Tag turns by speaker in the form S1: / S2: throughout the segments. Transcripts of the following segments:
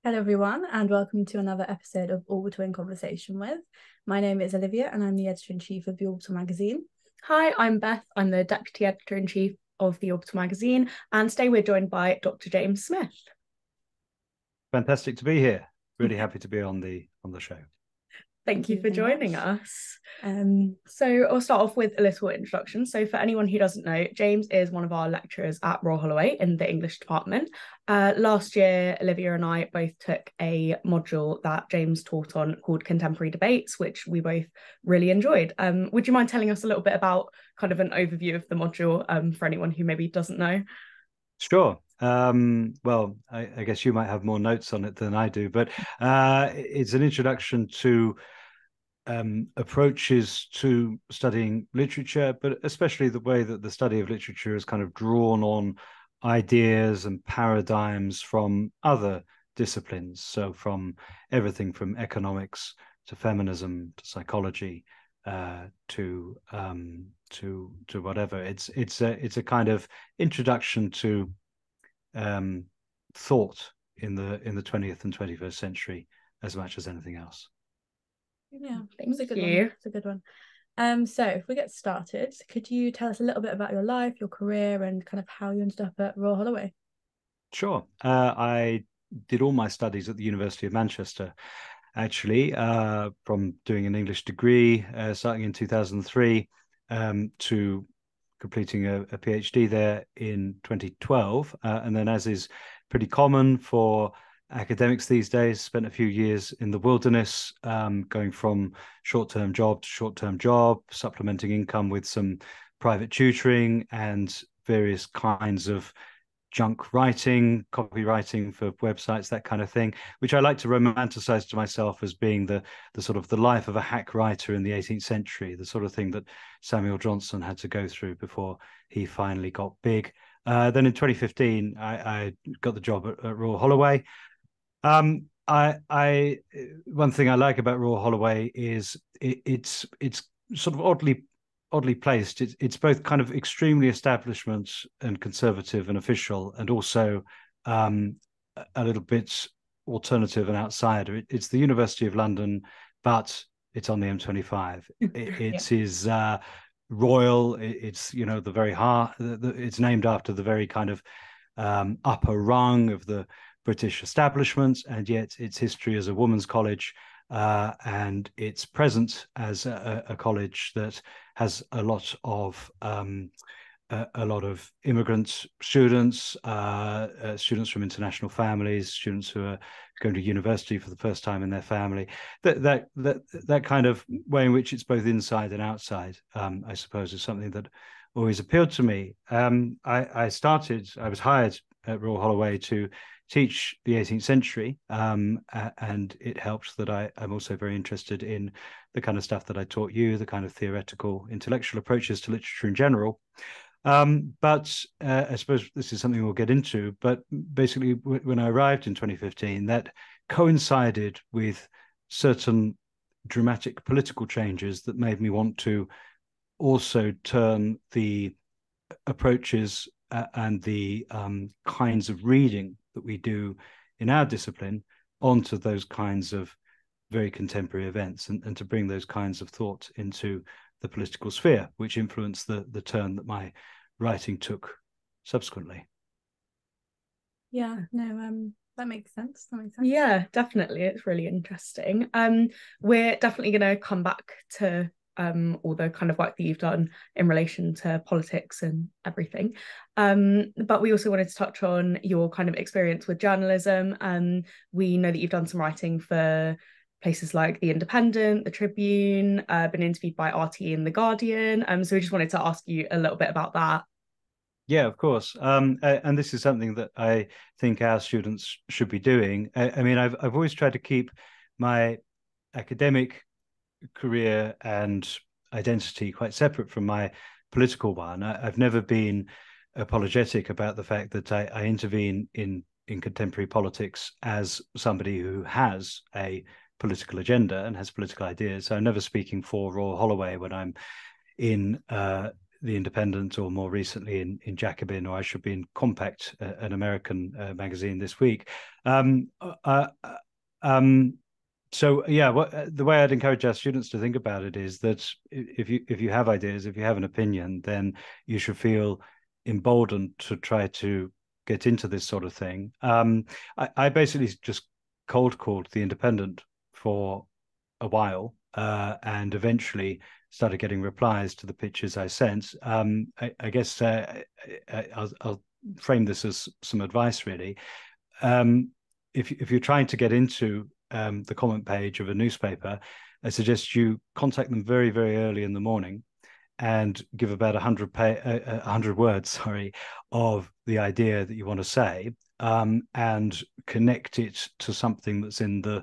S1: Hello, everyone, and welcome to another episode of Orbital in Conversation with. My name is Olivia, and I'm the editor-in-chief of the Orbital magazine.
S2: Hi, I'm Beth. I'm the Deputy Editor-in-Chief of the Orbital magazine, and today we're joined by Dr. James Smith.
S3: Fantastic to be here. Really happy to be on the show.
S2: Thank you for joining us. So I'll start off with a little introduction. So for anyone who doesn't know, James is one of our lecturers at Royal Holloway in the English department. Last year, Olivia and I both took a module that James taught on called Contemporary Debates, which we both really enjoyed. Would you mind telling us a little bit about kind of an overview of the module for anyone who maybe doesn't know?
S3: Sure. Well, I guess you might have more notes on it than I do, but it's an introduction to approaches to studying literature, but especially the way that the study of literature is kind of drawn on ideas and paradigms from other disciplines. So from everything from economics to feminism to psychology to whatever. It's a kind of introduction to thought in the 20th and 21st century as much as anything else.
S1: Yeah, it's a good one. It's a good one. So if we get started, could you tell us a little bit about your life, your career, and kind of how you ended up at Royal Holloway?
S3: Sure. I did all my studies at the University of Manchester, actually, from doing an English degree, starting in 2003, to completing a PhD there in 2012. And then, as is pretty common for academics these days, spent a few years in the wilderness, going from short-term job to short-term job, supplementing income with some private tutoring and various kinds of junk writing, copywriting for websites, that kind of thing, which I like to romanticize to myself as being the sort of the life of a hack writer in the 18th century, the sort of thing that Samuel Johnson had to go through before he finally got big. Then in 2015, I got the job at Royal Holloway. I one thing I like about Royal Holloway is it's sort of oddly placed. It's both kind of extremely establishment and conservative and official, and also a little bit alternative and outsider. It's the University of London, but it's on the M25. It
S2: Yeah.
S3: is royal. It's the very heart. It's named after the very kind of upper rung of the British establishment, and yet its history as a women's college, and its present as a college that has a lot of immigrant students, students from international families, students who are going to university for the first time in their family. That kind of way in which it's both inside and outside, I suppose, is something that always appealed to me. I was hired at Royal Holloway to teach the 18th century, and it helps that I'm also very interested in the kind of stuff that I taught you, the kind of theoretical, intellectual approaches to literature in general. But I suppose this is something we'll get into. But basically, when I arrived in 2015, that coincided with certain dramatic political changes that made me want to also turn the approaches and the kinds of reading that we do in our discipline onto those kinds of very contemporary events, and to bring those kinds of thought into the political sphere, which influenced the turn that my writing took subsequently.
S1: Yeah, no, that makes sense.
S2: Yeah, definitely. It's really interesting. We're definitely going to come back to all the kind of work that you've done in relation to politics and everything. But we also wanted to touch on your kind of experience with journalism. We know that you've done some writing for places like The Independent, The Tribune, been interviewed by RT and The Guardian. So we just wanted to ask you a little bit about that.
S3: Yeah, of course. And this is something that I think our students should be doing. I mean, I've always tried to keep my academic career and identity quite separate from my political one. I've never been apologetic about the fact that I intervene in contemporary politics as somebody who has a political agenda and has political ideas. So I'm never speaking for Royal Holloway when I'm in The Independent, or more recently in Jacobin, or I should be in Compact, an American magazine this week. So yeah, the way I'd encourage our students to think about it is that if you have ideas, if you have an opinion, then you should feel emboldened to try to get into this sort of thing. I basically just cold called The Independent for a while, and eventually started getting replies to the pitches I sent. I guess I'll frame this as some advice, really. If you're trying to get into the comment page of a newspaper, I suggest you contact them very, very early in the morning and give about 100 words, sorry, of the idea that you want to say, and connect it to something that's in the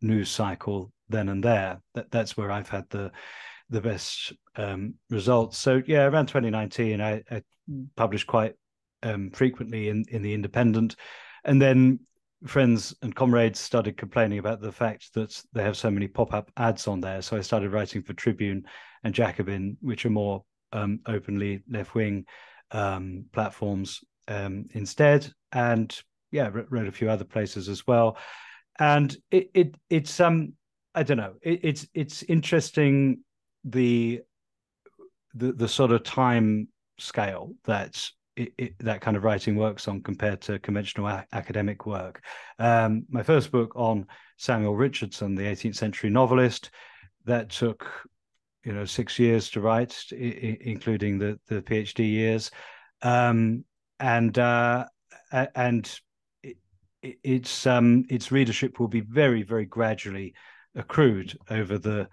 S3: news cycle then and there. That's where I've had the best results. So yeah, around 2019, I published quite frequently in the Independent, and then friends and comrades started complaining about the fact that they have so many pop-up ads on there. So I started writing for Tribune and Jacobin, which are more openly left-wing platforms instead. And yeah, wrote a few other places as well. And it's I don't know, it's interesting the sort of time scale that that kind of writing works on compared to conventional academic work. My first book on Samuel Richardson, the 18th century novelist, that took 6 years to write, including the PhD years, and its readership will be very, very gradually accrued over the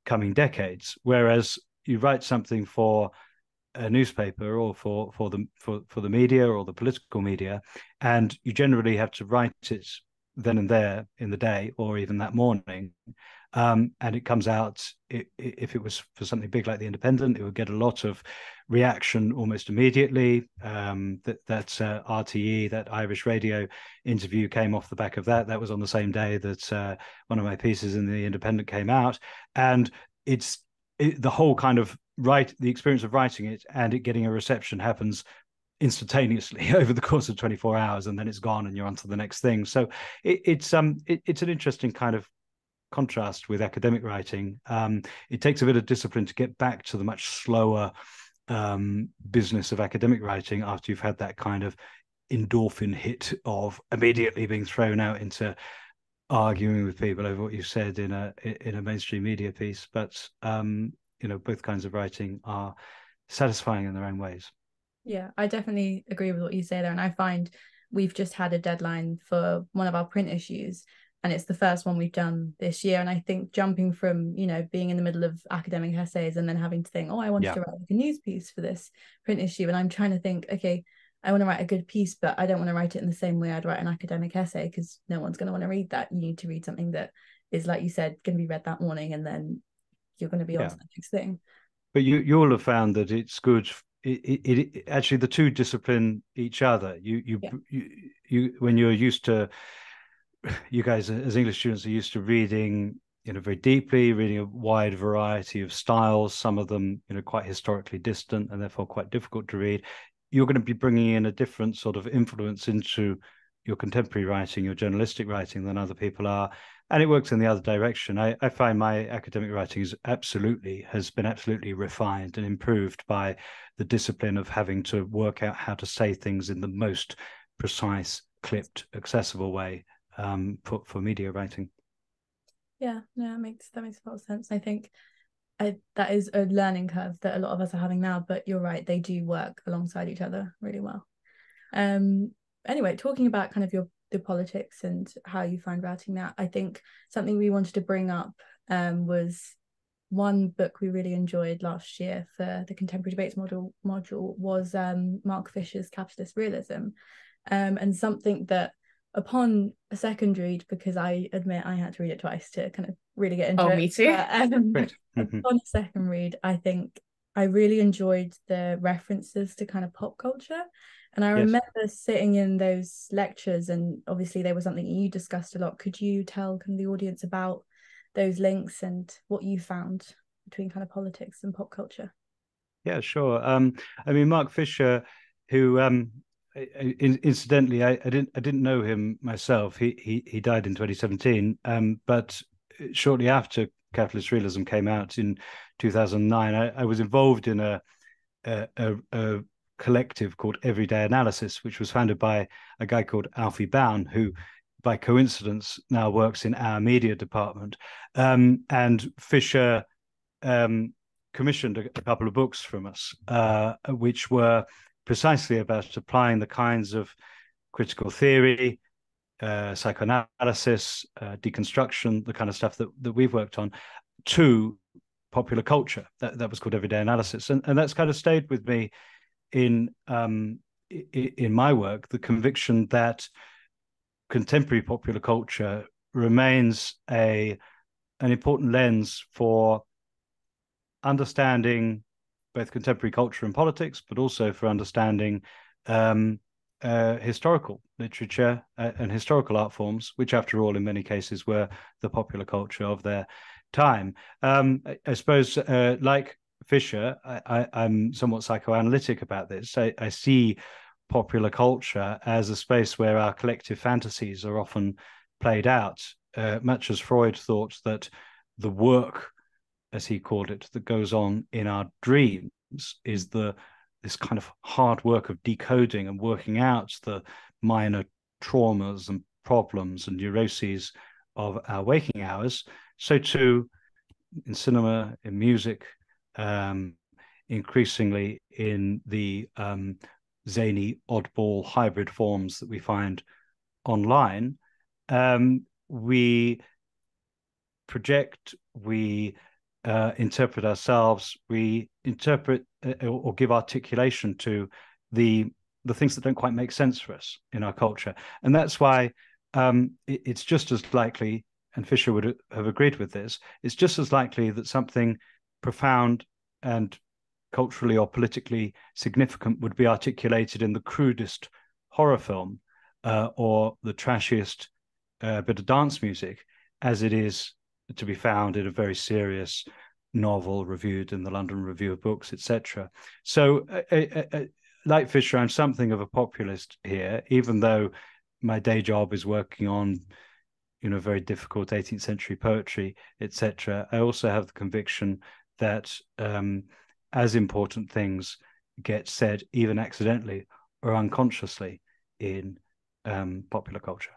S3: coming decades. Whereas you write something for a newspaper or for the media or the political media, and you generally have to write it then and there in the day or even that morning. And it comes out, if it was for something big like The Independent, it would get a lot of reaction almost immediately. That RTE, that Irish radio interview, came off the back of that. That was on the same day that one of my pieces in The Independent came out. And the whole kind of the experience of writing it and it getting a reception happens instantaneously over the course of 24 hours, and then it's gone and you're on to the next thing. So it's an interesting kind of contrast with academic writing. It takes a bit of discipline to get back to the much slower business of academic writing after you've had that kind of endorphin hit of immediately being thrown out into arguing with people over what you said in a mainstream media piece. But both kinds of writing are satisfying in their own ways.
S1: Yeah, I definitely agree with what you say there. And I find we've just had a deadline for one of our print issues, and it's the first one we've done this year. And I think jumping from, being in the middle of academic essays and then having to think, I wanted to write like a news piece for this print issue. And I'm trying to think, okay, I want to write a good piece, but I don't want to write it in the same way I'd write an academic essay, because no one's going to want to read that. You need to read something that is, like you said, going to be read that morning, and then you're going to be on to the next thing.
S3: But you'll have found that it's good. It actually, the two discipline each other. You when you're used to, you guys as English students are used to reading, very deeply, reading a wide variety of styles, some of them, quite historically distant and therefore quite difficult to read. You're going to be bringing in a different sort of influence into your contemporary writing, your journalistic writing, than other people are. And it works in the other direction. I find my academic writing has been absolutely refined and improved by the discipline of having to work out how to say things in the most precise, clipped, accessible way for media writing.
S1: Yeah, no, that makes a lot of sense. I think that is a learning curve that a lot of us are having now, but you're right, they do work alongside each other really well. Anyway, talking about kind of the politics and how you find writing that, I think something we wanted to bring up was one book we really enjoyed last year for the contemporary debates module was Mark Fisher's Capitalist Realism, and something that upon a second read, because I admit I had to read it twice to kind of really get into it.
S2: Me too.
S1: But, upon a second read, I think I really enjoyed the references to kind of pop culture. And I remember sitting in those lectures, and obviously they were something you discussed a lot. Could you tell kind of the audience about those links and what you found between kind of politics and pop culture?
S3: Yeah, sure. I mean, Mark Fisher, who incidentally, I didn't know him myself. He died in 2017. But shortly after Capitalist Realism came out in 2009, I was involved in a collective called Everyday Analysis, which was founded by a guy called Alfie Baun, who by coincidence now works in our media department. And Fisher commissioned a couple of books from us, which were precisely about applying the kinds of critical theory, psychoanalysis, deconstruction, the kind of stuff that we've worked on, to popular culture. That was called Everyday Analysis, and that's kind of stayed with me in my work. The conviction that contemporary popular culture remains an important lens for understanding both contemporary culture and politics, but also for understanding historical literature and historical art forms, which, after all, in many cases were the popular culture of their time. I suppose, like Fisher, I'm somewhat psychoanalytic about this. I see popular culture as a space where our collective fantasies are often played out, much as Freud thought that the work, as he called it, that goes on in our dreams is this kind of hard work of decoding and working out the minor traumas and problems and neuroses of our waking hours. So too in cinema, in music, increasingly in the zany, oddball hybrid forms that we find online. We project, we interpret ourselves, we interpret or give articulation to the things that don't quite make sense for us in our culture. And that's why it's just as likely, and Fisher would have agreed with this, it's just as likely that something profound and culturally or politically significant would be articulated in the crudest horror film or the trashiest bit of dance music as it is to be found in a very serious novel reviewed in the London Review of Books, etc. So, like Fisher, I'm something of a populist here, even though my day job is working on, very difficult 18th century poetry, etc. I also have the conviction that as important things get said, even accidentally or unconsciously, in popular culture.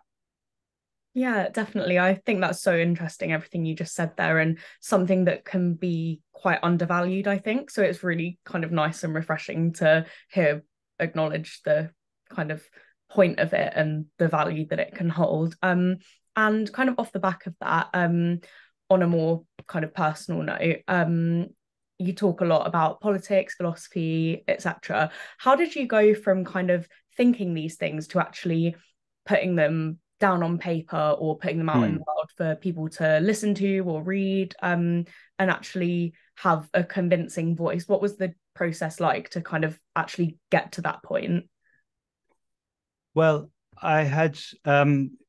S2: Yeah, definitely. I think that's so interesting, everything you just said there, and something that can be quite undervalued, I think. So it's really kind of nice and refreshing to hear acknowledge the kind of point of it and the value that it can hold. And kind of off the back of that, on a more kind of personal note, you talk a lot about politics, philosophy, etc. How did you go from kind of thinking these things to actually putting them down on paper or putting them out in the world for people to listen to or read, and actually have a convincing voice? What was the process like to kind of actually get to that point?
S3: Well, I had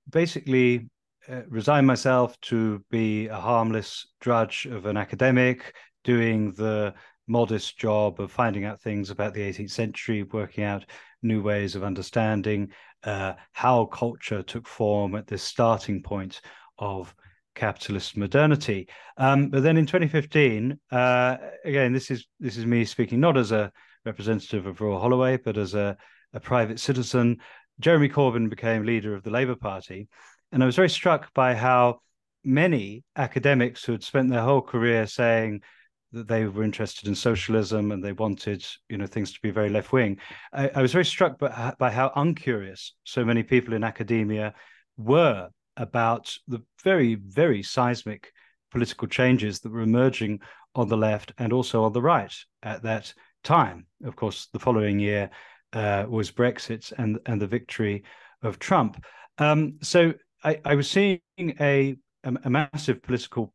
S3: basically resigned myself to be a harmless drudge of an academic, doing the modest job of finding out things about the 18th century, working out new ways of understanding how culture took form at this starting point of capitalist modernity. But then in 2015, again, this is me speaking not as a representative of Royal Holloway, but as a private citizen. Jeremy Corbyn became leader of the Labour Party, and I was very struck by how many academics who had spent their whole career saying that they were interested in socialism and they wanted, things to be very left wing. I was very struck by how uncurious so many people in academia were about the very, very seismic political changes that were emerging on the left and also on the right at that time. Of course, the following year was Brexit and the victory of Trump. So I was seeing a massive political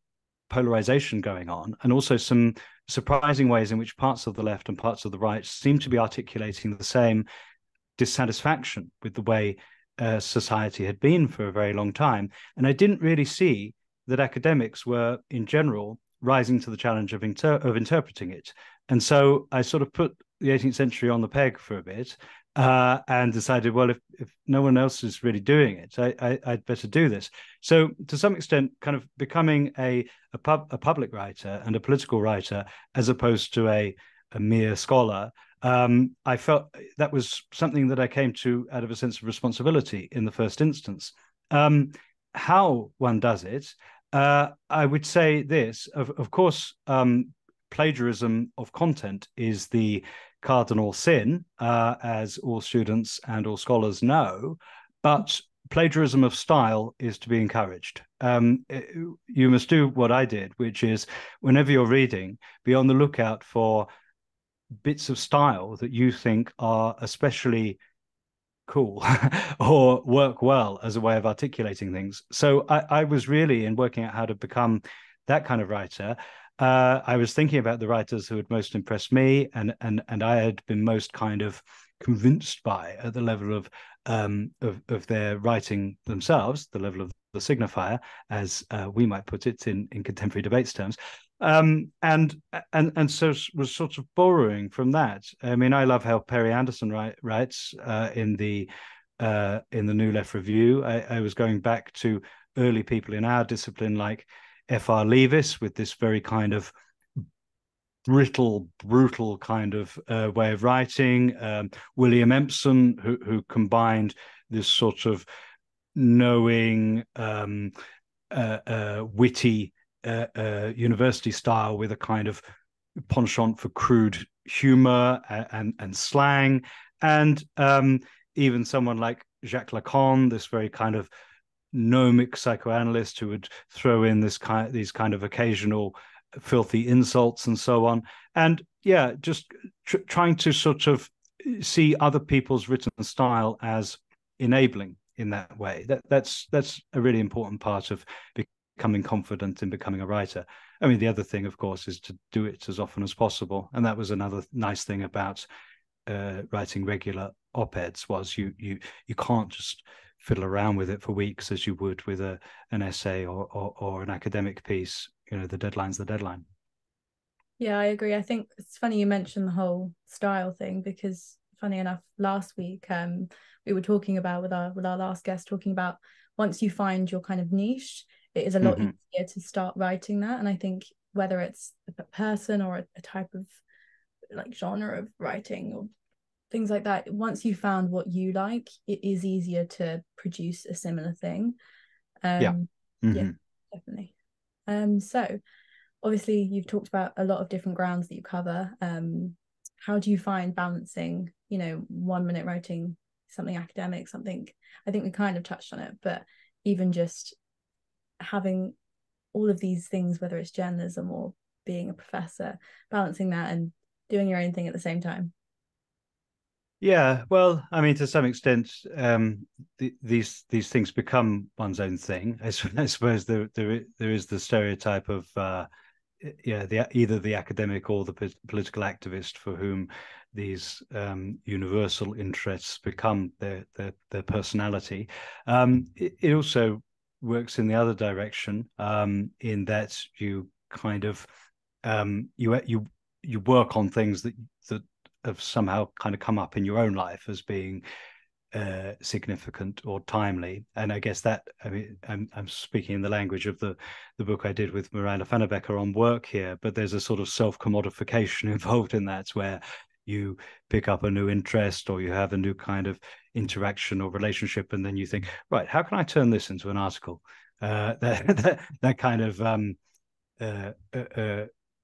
S3: polarization going on, and also some surprising ways in which parts of the left and parts of the right seem to be articulating the same dissatisfaction with the way society had been for a very long time. And I didn't really see that academics were, in general, rising to the challenge of interpreting it. And so I sort of put the 18th century on the peg for a bit, and decided, well, if no one else is really doing it, I'd better do this. So to some extent, kind of becoming a public writer and a political writer, as opposed to a mere scholar, I felt that was something that I came to out of a sense of responsibility in the first instance. How one does it, I would say this, of course, plagiarism of content is the cardinal sin, as all students and all scholars know, but plagiarism of style is to be encouraged. You must do what I did, which is whenever you're reading, be on the lookout for bits of style that you think are especially cool or work well as a way of articulating things. So I was really, in working out how to become that kind of writer, I was thinking about the writers who had most impressed me, and I had been most kind of convinced by at the level of their writing themselves, the level of the signifier, as we might put it in contemporary debates terms. And so was sort of borrowing from that. I mean, I love how Perry Anderson writes in the New Left Review. I was going back to early people in our discipline like F.R. Leavis, with this very kind of brittle, brutal kind of way of writing. William Empson, who combined this sort of knowing, witty university style with a kind of penchant for crude humor and slang, and even someone like Jacques Lacan, this very kind of gnomic psychoanalyst who would throw in these kind of occasional filthy insults and so on. And yeah, just trying to sort of see other people's written style as enabling in that way. That's a really important part of becoming confident in becoming a writer. I mean, the other thing, of course, is to do it as often as possible. And that was another nice thing about writing regular op-eds, was you can't just fiddle around with it for weeks as you would with an essay or an academic piece. You know, the deadline's the deadline.
S1: Yeah, I agree. I think it's funny you mentioned the whole style thing, because funny enough, last week we were talking about with our last guest, talking about once you find your kind of niche, it is a lot easier to start writing that. And I think whether it's a person or a type of like genre of writing or things like that, once you found what you like, it is easier to produce a similar thing. Yeah, definitely. So obviously you've talked about a lot of different grounds that you cover. How do you find balancing, 1 minute writing something academic, something, I think we kind of touched on it, but even just having all of these things, whether it's journalism or being a professor, balancing that and doing your own thing at the same time?
S3: Yeah, well, I mean, to some extent, these things become one's own thing. I suppose there is the stereotype of either the academic or the political activist for whom these universal interests become their personality. It also works in the other direction, in that you kind of you work on things that have somehow kind of come up in your own life as being significant or timely. And I guess that, I mean, I'm speaking in the language of the book I did with Miranda Fannebecker on work here, but there's a sort of self-commodification involved in that, where you pick up a new interest or you have a new kind of interaction or relationship, and then you think, right, how can I turn this into an article? That kind of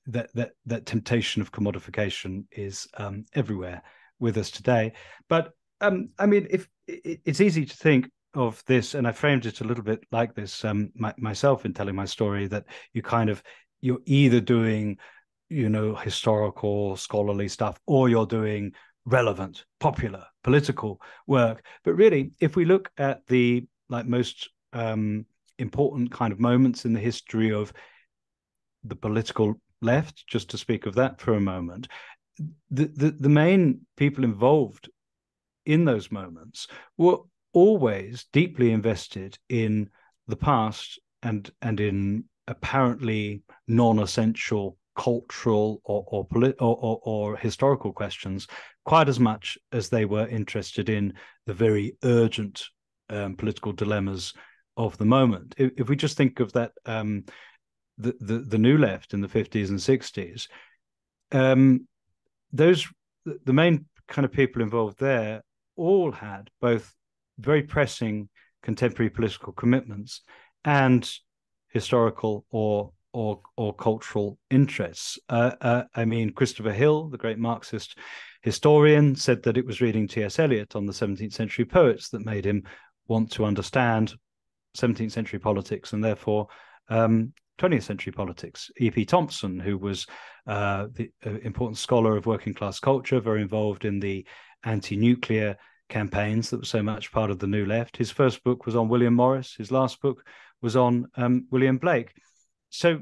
S3: that temptation of commodification is everywhere with us today. But I mean, if it's easy to think of this, and I framed it a little bit like this myself in telling my story, that you're either doing, historical, scholarly stuff, or you're doing relevant, popular, political work. But really, if we look at the most important kind of moments in the history of the political left, just to speak of that for a moment, the main people involved in those moments were always deeply invested in the past and in apparently non-essential cultural or historical questions quite as much as they were interested in the very urgent political dilemmas of the moment. If we just think of that, the New Left in the 50s and 60s, those the main kind of people involved there all had both very pressing contemporary political commitments and historical or cultural interests. I mean, Christopher Hill, the great Marxist historian, said that it was reading T.S. Eliot on the 17th century poets that made him want to understand 17th century politics and therefore 20th century politics. E.P. Thompson, who was the important scholar of working class culture, very involved in the anti-nuclear campaigns that were so much part of the New Left. His first book was on William Morris. His last book was on William Blake. So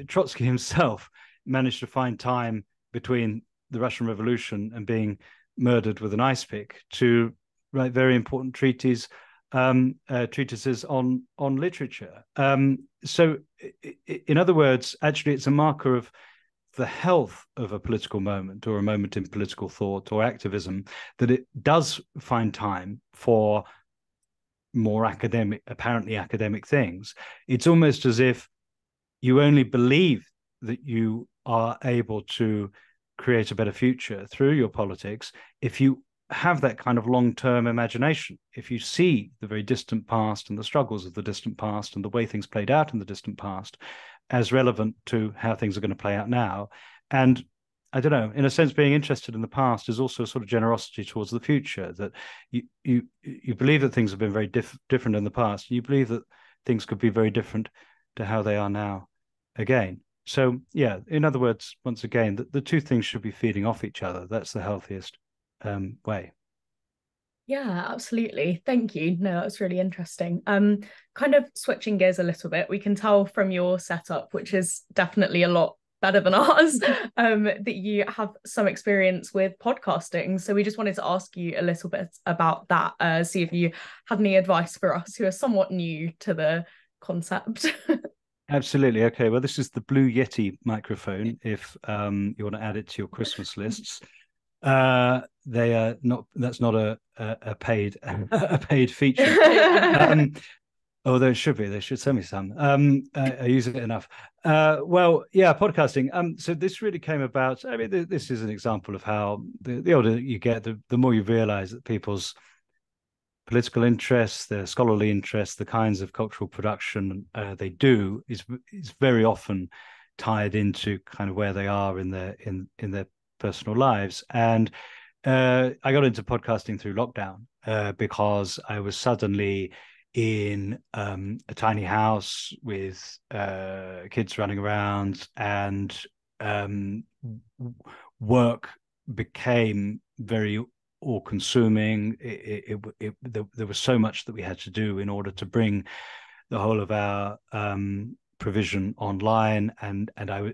S3: Trotsky himself managed to find time between the Russian Revolution and being murdered with an ice pick to write very important treatises on literature. So, in other words, actually, it's a marker of the health of a political moment or a moment in political thought or activism that it does find time for more apparently academic things. It's almost as if you only believe that you are able to create a better future through your politics if you have that kind of long-term imagination. If you see the very distant past and the struggles of the distant past and the way things played out in the distant past as relevant to how things are going to play out now. And I don't know, in a sense, being interested in the past is also a sort of generosity towards the future, that you believe that things have been very different in the past. You believe that things could be very different to how they are now again. So, yeah, in other words, once again, the two things should be feeding off each other. That's the healthiest way.
S2: Yeah, absolutely. Thank you. No, that was really interesting. Kind of switching gears a little bit, we can tell from your setup, which is definitely a lot better than ours, that you have some experience with podcasting. So we just wanted to ask you a little bit about that, see if you had any advice for us who are somewhat new to the concept.
S3: Absolutely. Okay. Well, this is the Blue Yeti microphone. If you want to add it to your Christmas lists, they are not. That's not a paid a paid feature. Although it should be. They should send me some. I use it enough. Well, yeah, podcasting. So this really came about. I mean, this is an example of how the older you get, the more you realize that people's political interests, their scholarly interests, the kinds of cultural production they do is very often tied into kind of where they are in their personal lives. And I got into podcasting through lockdown because I was suddenly in a tiny house with kids running around, and work became very all-consuming. There was so much that we had to do in order to bring the whole of our provision online, and I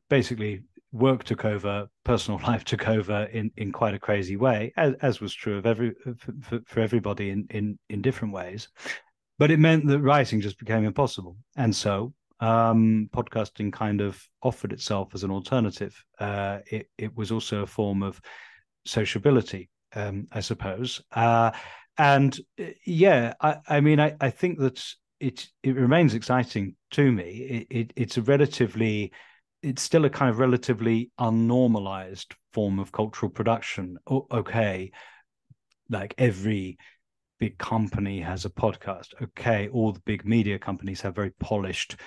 S3: basically work took over, personal life took over in quite a crazy way, as was true of for everybody in different ways. But it meant that writing just became impossible, and so podcasting kind of offered itself as an alternative. It was also a form of sociability, I suppose. And yeah, I mean, I think that it remains exciting to me. It's still a kind of relatively unnormalized form of cultural production. Okay, like every big company has a podcast. Okay, all the big media companies have very polished,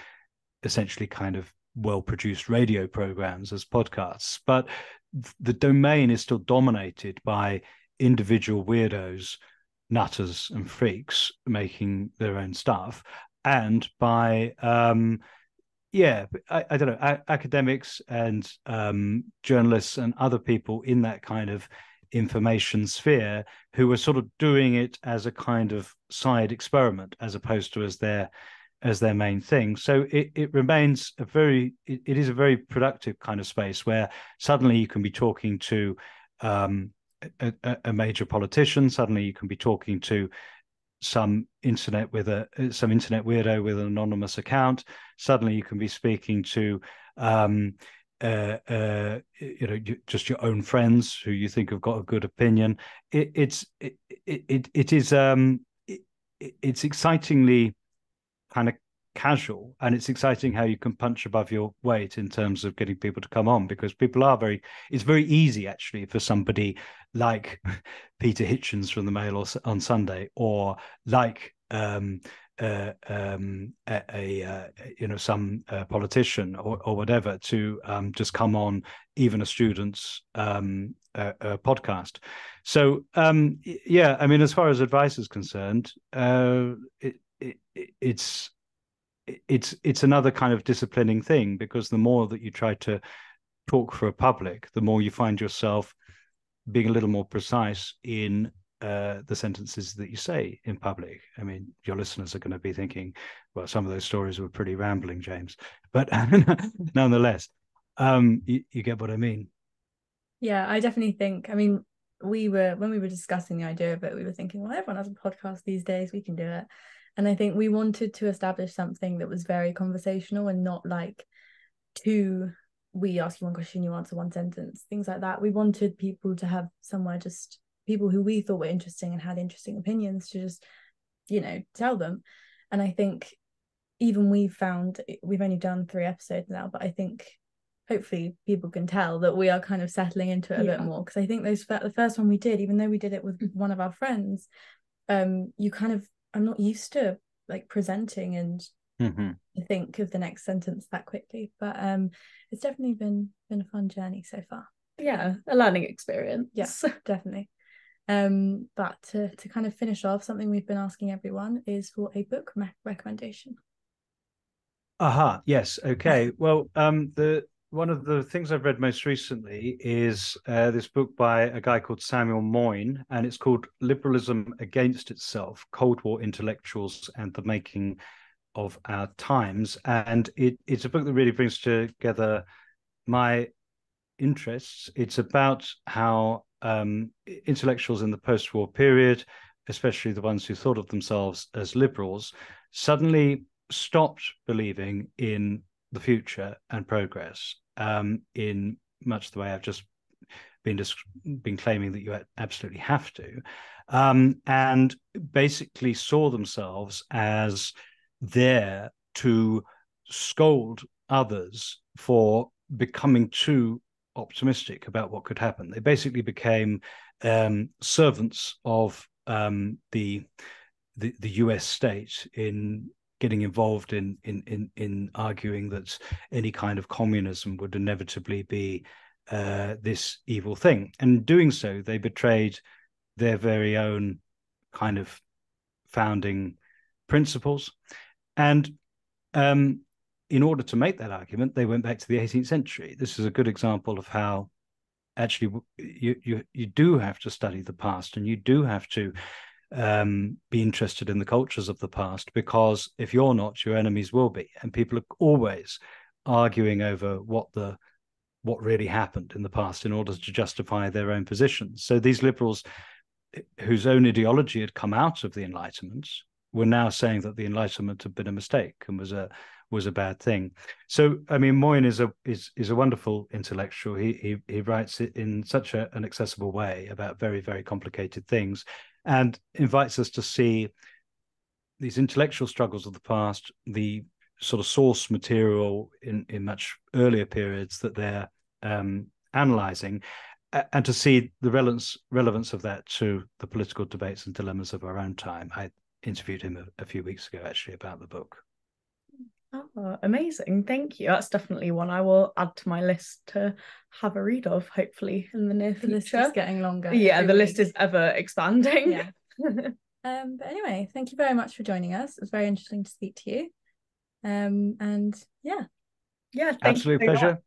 S3: essentially kind of well-produced radio programs as podcasts, but the domain is still dominated by individual weirdos, nutters and freaks making their own stuff, and by I don't know, academics and journalists and other people in that kind of information sphere who are sort of doing it as a kind of side experiment as opposed to as their main thing. So it remains it is a very productive kind of space where suddenly you can be talking to a major politician, suddenly you can be talking to some internet weirdo with an anonymous account. Suddenly, you can be speaking to just your own friends who you think have got a good opinion. It's excitingly kind of casual, and it's exciting how you can punch above your weight in terms of getting people to come on, because it's very easy actually for somebody like Peter Hitchens from the Mail on Sunday, or like some politician or whatever, to just come on even a student's podcast. So yeah, I mean, as far as advice is concerned, it's another kind of disciplining thing, because the more that you try to talk for a public, the more you find yourself being a little more precise in the sentences that you say in public. I mean, your listeners are going to be thinking, well, some of those stories were pretty rambling, James, but nonetheless, you get what I mean.
S1: Yeah, I definitely think, I mean, when we were discussing the idea of it, we were thinking, well, everyone has a podcast these days, we can do it. And I think we wanted to establish something that was very conversational, and not like we ask you one question, you answer one sentence, things like that. We wanted people to have somewhere, just people who we thought were interesting and had interesting opinions, to just, tell them. And I think even we've only done 3 episodes now, but I think hopefully people can tell that we are kind of settling into it a bit more, because I think the first one we did, even though we did it with one of our friends, you kind of, I'm not used to like presenting and think of the next sentence that quickly, but it's definitely been a fun journey so far.
S2: Yeah, a learning experience.
S1: Yes, yeah, definitely. But to kind of finish off, something we've been asking everyone is for a book recommendation.
S3: Yes. Okay. Well, one of the things I've read most recently is this book by a guy called Samuel Moyn, and it's called Liberalism Against Itself: Cold War Intellectuals and the Making of Our Times. And it's a book that really brings together my interests. It's about how intellectuals in the post-war period, especially the ones who thought of themselves as liberals, suddenly stopped believing in the future and progress, in much the way I've just been claiming that you absolutely have to, and basically saw themselves as there to scold others for becoming too optimistic about what could happen. They basically became servants of the US state in getting involved in arguing that any kind of communism would inevitably be this evil thing. And doing so, they betrayed their very own kind of founding principles. And in order to make that argument, they went back to the 18th century. This is a good example of how actually you do have to study the past, and you do have to be interested in the cultures of the past, because if you're not, your enemies will be. And people are always arguing over what really happened in the past in order to justify their own positions. So these liberals, whose own ideology had come out of the Enlightenment, were now saying that the Enlightenment had been a mistake and was a bad thing. So, I mean, Moyn is a wonderful intellectual. He writes it in such an accessible way about very, very complicated things, and invites us to see these intellectual struggles of the past, the sort of source material in much earlier periods that they're analyzing, and to see the relevance of that to the political debates and dilemmas of our own time. I interviewed him a few weeks ago, actually, about the book.
S2: Oh, amazing. Thank you. That's definitely one I will add to my list to have a read of, hopefully, in the near future.
S1: The list is getting longer.
S2: Yeah, the list is ever expanding.
S1: Yeah. But anyway, thank you very much for joining us. It was very interesting to speak to you. And yeah.
S3: Absolute pleasure.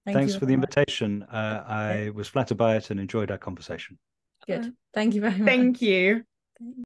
S3: Thanks for the invitation.
S1: I
S3: was flattered by it and enjoyed our conversation.
S1: Good. Thank you very much.
S2: Thank you.